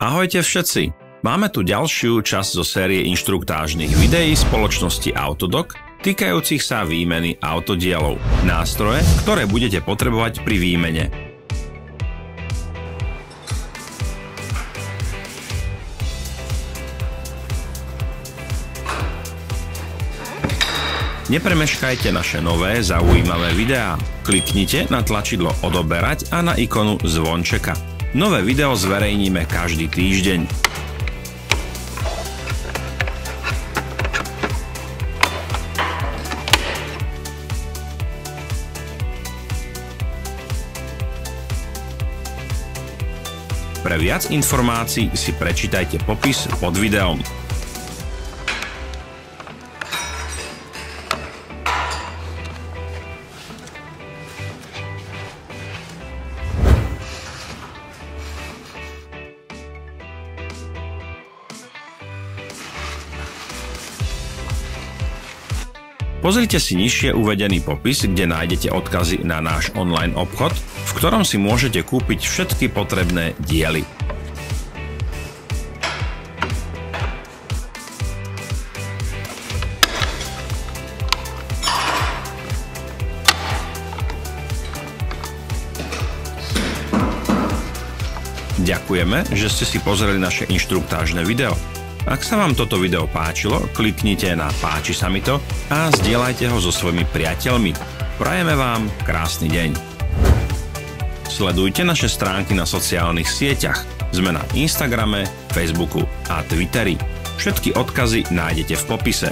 Ahojte všetci! Máme tu ďalšiu časť zo série inštruktážnych videí spoločnosti Autodoc týkajúcich sa výmeny autodielov, nástroje, ktoré budete potrebovať pri výmene. Nepremeškajte naše nové zaujímavé videá. Kliknite na tlačidlo odoberať a na ikonu zvončeka. Nové video zverejníme každý týždeň. Pre viac informácií si prečítajte popis pod videom. Pozrite si nižšie uvedený popis, kde nájdete odkazy na náš online obchod, v ktorom si môžete kúpiť všetky potrebné diely. Ďakujeme, že ste si pozreli naše inštruktážne video. Ak sa vám toto video páčilo, kliknite na páči sa mi to a zdieľajte ho so svojimi priateľmi. Prajeme vám krásny deň. Sledujte naše stránky na sociálnych sieťach. Sme na Instagrame, Facebooku a Twitteri. Všetky odkazy nájdete v popise.